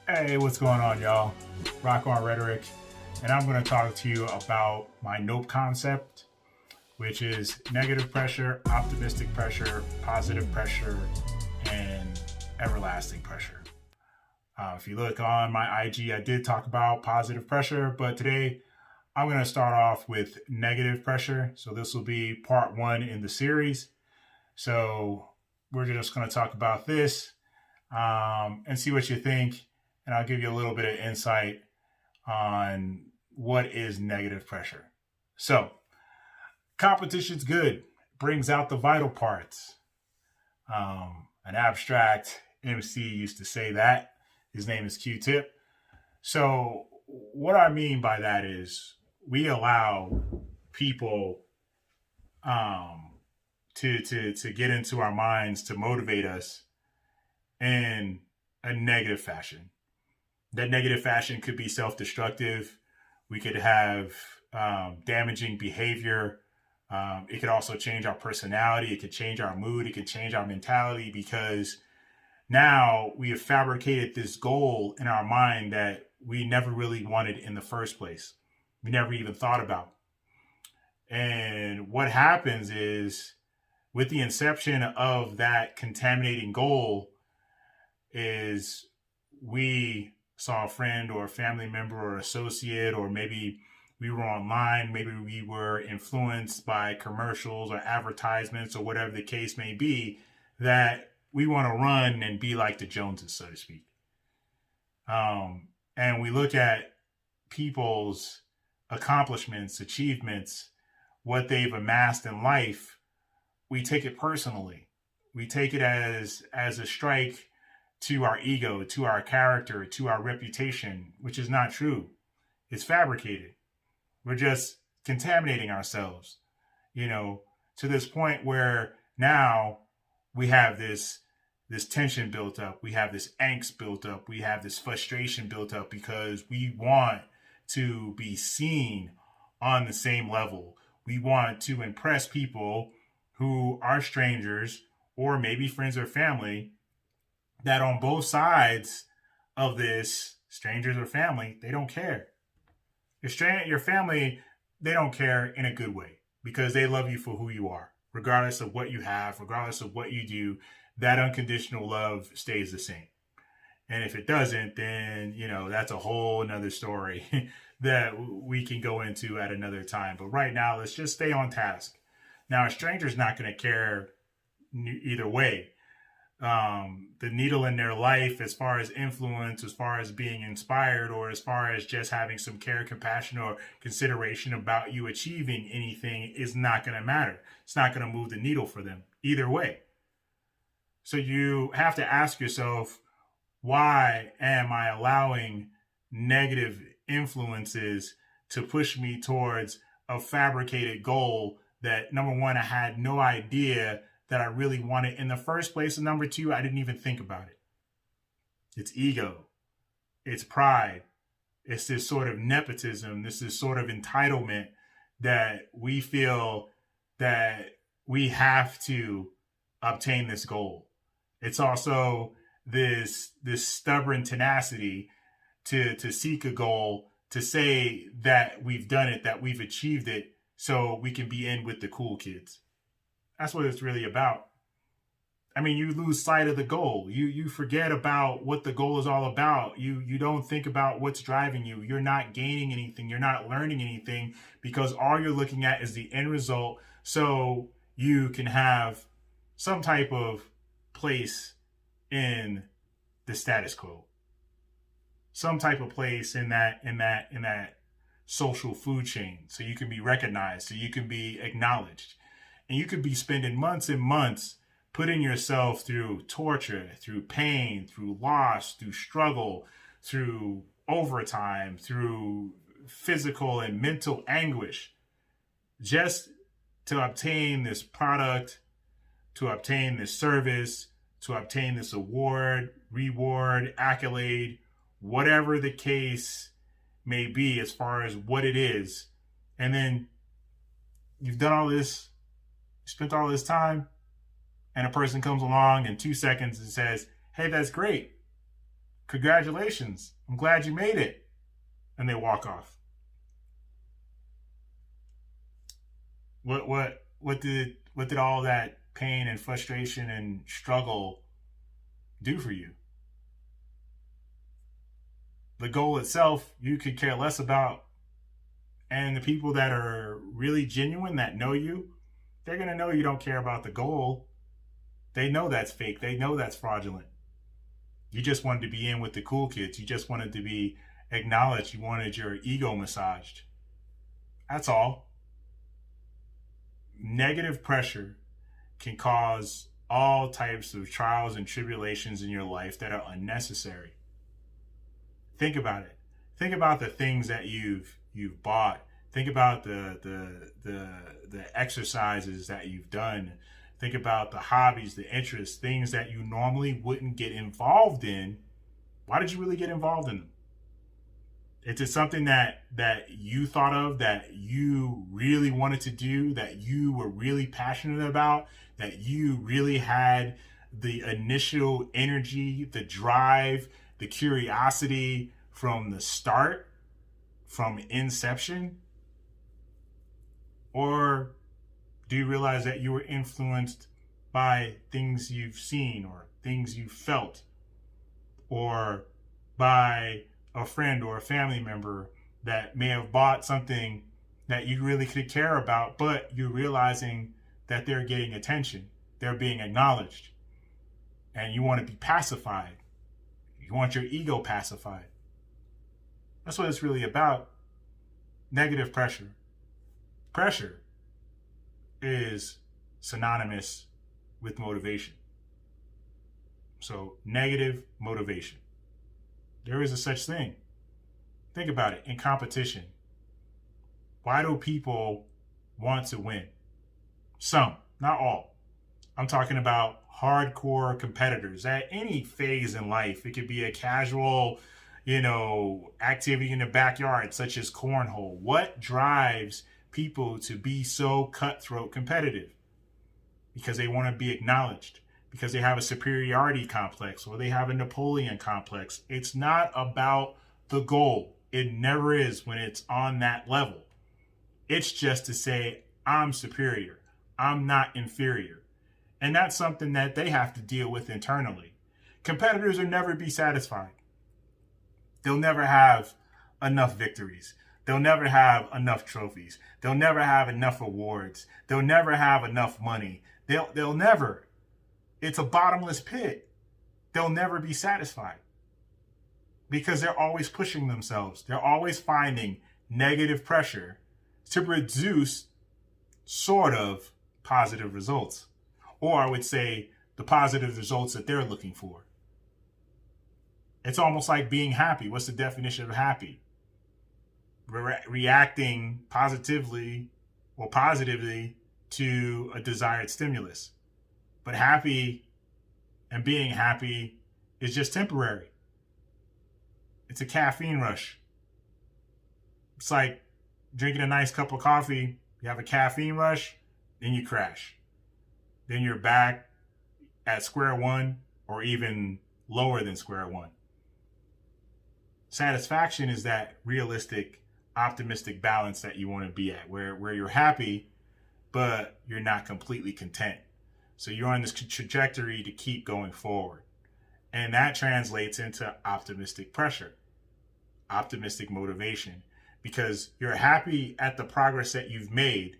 Hey, what's going on, y'all? Rock on Rhetoric, and I'm going to talk to you about my N.O.P.E concept, which is negative pressure, optimistic pressure, positive pressure, and everlasting pressure. If you look on my IG, I did talk about positive pressure, but today I'm going to start off with negative pressure. So this will be part one in the series. So we're just going to talk about this and see what you think. And I'll give you a little bit of insight on what is negative pressure. So, competition's good, brings out the vital parts. An abstract MC used to say that. His name is Q-Tip. So, what I mean by that is we allow people to get into our minds to motivate us in a negative fashion. That negative fashion could be self-destructive. We could have damaging behavior. It could also change our personality. It could change our mood. It could change our mentality because now we have fabricated this goal in our mind that we never really wanted in the first place. We never even thought about. And what happens is with the inception of that contaminating goal is we saw a friend or a family member or associate, or maybe we were online, maybe we were influenced by commercials or advertisements or whatever the case may be, that we want to run and be like the Joneses, so to speak. And we look at people's accomplishments, achievements, what they've amassed in life. We take it personally. We take it as a strike to our ego, to our character, to our reputation, which is not true. It's fabricated. We're just contaminating ourselves, to this point where now we have this tension built up. We have this angst built up. We have this frustration built up because we want to be seen on the same level. We want to impress people who are strangers or maybe friends or family that on both sides of this, strangers or family, they don't care. Your family, they don't care in a good way because they love you for who you are, regardless of what you have, regardless of what you do. That unconditional love stays the same. And if it doesn't, then, that's a whole another story that we can go into at another time. But right now, let's just stay on task. Now, a stranger's not going to care either way. The needle in their life, as far as influence, as far as being inspired, or as far as just having some care, compassion, or consideration about you achieving anything, is not going to matter. It's not going to move the needle for them either way. So you have to ask yourself, why am I allowing negative influences to push me towards a fabricated goal that, number one, I had no idea that I really wanted in the first place, and number two, I didn't even think about it. It's ego. It's pride. It's this sort of nepotism, this is sort of entitlement that we feel that we have to obtain this goal. It's also this stubborn tenacity to seek a goal, to say that we've done it, that we've achieved it, so we can be in with the cool kids. That's what it's really about. I mean, you lose sight of the goal. You forget about what the goal is all about. You don't think about what's driving you. You're not gaining anything. You're not learning anything because all you're looking at is the end result. So you can have some type of place in the status quo, some type of place in that social food chain, so you can be recognized, so you can be acknowledged. And you could be spending months and months putting yourself through torture, through pain, through loss, through struggle, through overtime, through physical and mental anguish, just to obtain this product, to obtain this service, to obtain this award, reward, accolade, whatever the case may be as far as what it is. And then you've done all this, spent all this time, and a person comes along in 2 seconds and says, hey, that's great. Congratulations. I'm glad you made it. And they walk off. What did all that pain and frustration and struggle do for you? The goal itself, you could care less about. And the people that are really genuine, that know you, they're going to know you don't care about the goal. They know that's fake. They know that's fraudulent. You just wanted to be in with the cool kids. You just wanted to be acknowledged. You wanted your ego massaged. That's all. Negative pressure can cause all types of trials and tribulations in your life that are unnecessary. Think about it. Think about the things that you've bought. Think about the exercises that you've done. Think about the hobbies, the interests, things that you normally wouldn't get involved in. Why did you really get involved in them? Is it something that you thought of, that you really wanted to do, that you were really passionate about, that you really had the initial energy, the drive, the curiosity from the start, from inception? Or do you realize that you were influenced by things you've seen or things you felt, or by a friend or a family member that may have bought something that you really could care about, but you're realizing that they're getting attention, they're being acknowledged, and you want to be pacified. You want your ego pacified. That's what it's really about. Negative pressure. Pressure is synonymous with motivation. So, negative motivation. There is a such thing. Think about it. In competition, why do people want to win? Some, not all. I'm talking about hardcore competitors at any phase in life. It could be a casual, activity in the backyard, such as cornhole. What drives people to be so cutthroat competitive? Because they want to be acknowledged, because they have a superiority complex, or they have a Napoleon complex. It's not about the goal. It never is when it's on that level. It's just to say, I'm superior. I'm not inferior. And that's something that they have to deal with internally. Competitors will never be satisfied. They'll never have enough victories. They'll never have enough trophies. They'll never have enough awards. They'll never have enough money. They'll never. It's a bottomless pit. They'll never be satisfied because they're always pushing themselves. They're always finding negative pressure to produce sort of positive results. Or I would say the positive results that they're looking for. It's almost like being happy. What's the definition of happy? Reacting positively or positively to a desired stimulus. But happy and being happy is just temporary. It's a caffeine rush. It's like drinking a nice cup of coffee. You have a caffeine rush, then you crash. Then you're back at square one, or even lower than square one. Satisfaction is that realistic, optimistic balance that you want to be at, where you're happy, but you're not completely content. So you're on this trajectory to keep going forward. And that translates into optimistic pressure, optimistic motivation, because you're happy at the progress that you've made,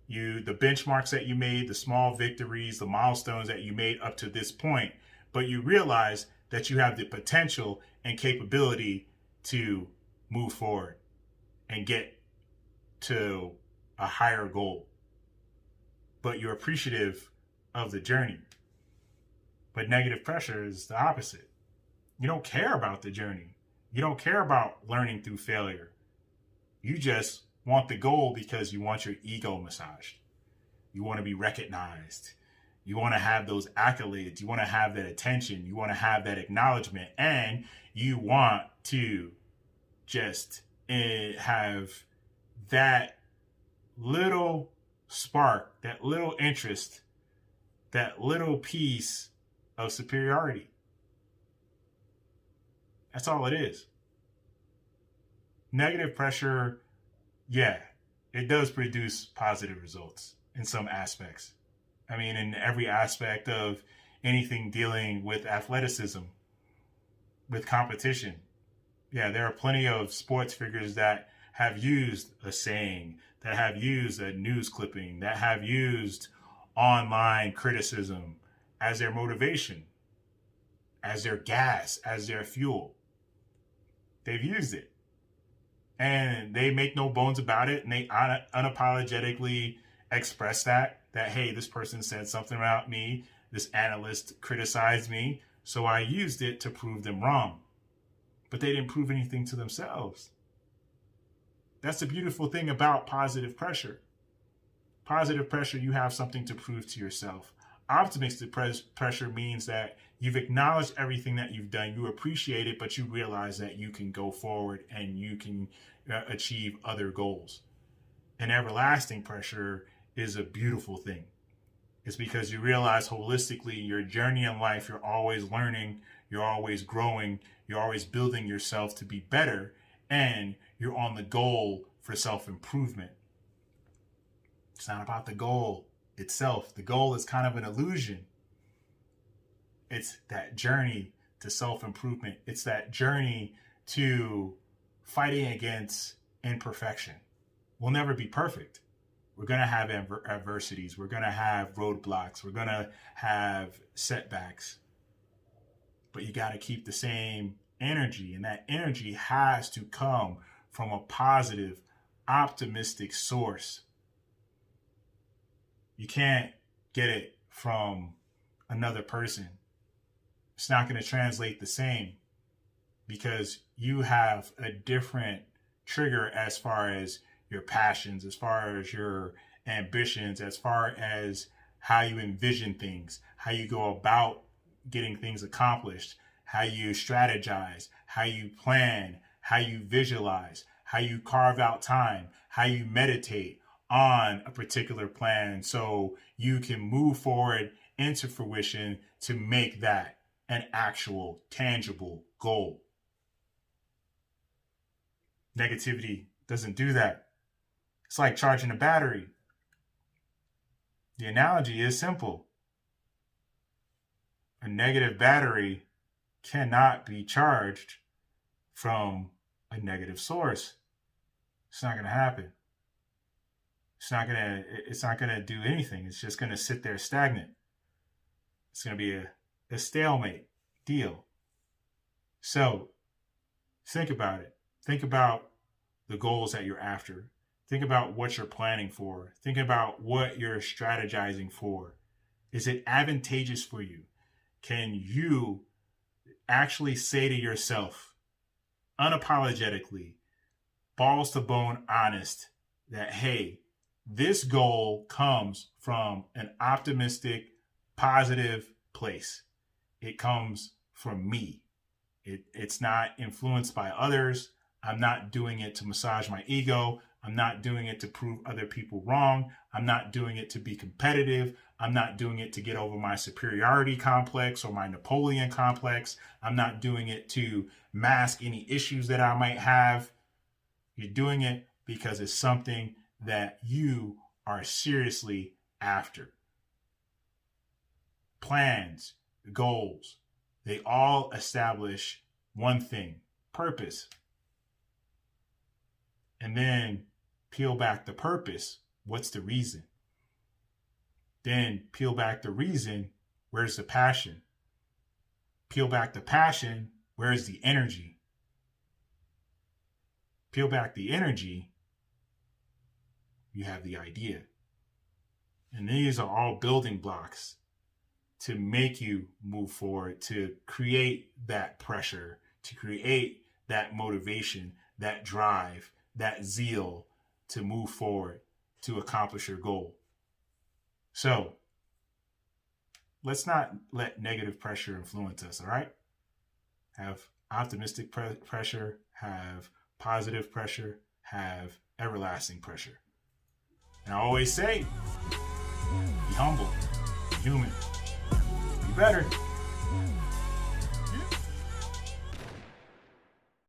the benchmarks that you made, the small victories, the milestones that you made up to this point, but you realize that you have the potential and capability to move forward and get to a higher goal. But you're appreciative of the journey. But negative pressure is the opposite. You don't care about the journey. You don't care about learning through failure. You just want the goal because you want your ego massaged. You want to be recognized. You want to have those accolades. You want to have that attention. You want to have that acknowledgement. And you want to just have that little spark, that little interest, that little piece of superiority. That's all it is. Negative pressure, yeah, it does produce positive results in some aspects. I mean, in every aspect of anything dealing with athleticism, with competition. Yeah, there are plenty of sports figures that have used a saying, that have used a news clipping, that have used online criticism as their motivation, as their gas, as their fuel. They've used it. And they make no bones about it. And they unapologetically express that, hey, this person said something about me. This analyst criticized me. So I used it to prove them wrong. But they didn't prove anything to themselves. That's the beautiful thing about positive pressure. Positive pressure, you have something to prove to yourself. Optimistic pressure means that you've acknowledged everything that you've done, you appreciate it, but you realize that you can go forward and you can achieve other goals. And everlasting pressure is a beautiful thing. It's because you realize holistically your journey in life, you're always learning, you're always growing, you're always building yourself to be better, and you're on the goal for self-improvement. It's not about the goal itself. The goal is kind of an illusion. It's that journey to self-improvement. It's that journey to fighting against imperfection. We'll never be perfect. We're going to have adversities. We're going to have roadblocks. We're going to have setbacks. But you got to keep the same energy. And that energy has to come from a positive, optimistic source. You can't get it from another person. It's not going to translate the same because you have a different trigger as far as your passions, as far as your ambitions, as far as how you envision things, how you go about getting things accomplished, how you strategize, how you plan, how you visualize, how you carve out time, how you meditate on a particular plan so you can move forward into fruition to make that an actual tangible goal. Negativity doesn't do that. It's like charging a battery. The analogy is simple. A negative battery cannot be charged from a negative source. It's not going to happen. It's not going to do anything. It's just going to sit there stagnant. It's going to be a stalemate deal. So think about it. Think about the goals that you're after. Think about what you're planning for. Think about what you're strategizing for. Is it advantageous for you? Can you actually say to yourself, unapologetically, balls to bone honest, that, hey, this goal comes from an optimistic, positive place. It comes from me. It's not influenced by others. I'm not doing it to massage my ego. I'm not doing it to prove other people wrong. I'm not doing it to be competitive. I'm not doing it to get over my superiority complex or my Napoleon complex. I'm not doing it to mask any issues that I might have. You're doing it because it's something that you are seriously after. Plans, goals, they all establish one thing: purpose. And then peel back the purpose. What's the reason? Then peel back the reason. Where's the passion? Peel back the passion. Where's the energy? Peel back the energy. You have the idea. And these are all building blocks to make you move forward, to create that pressure, to create that motivation, that drive, that zeal to move forward, to accomplish your goal. So let's not let negative pressure influence us, all right? Have optimistic pressure, have positive pressure, have everlasting pressure. And I always say, be humble, be human, be better.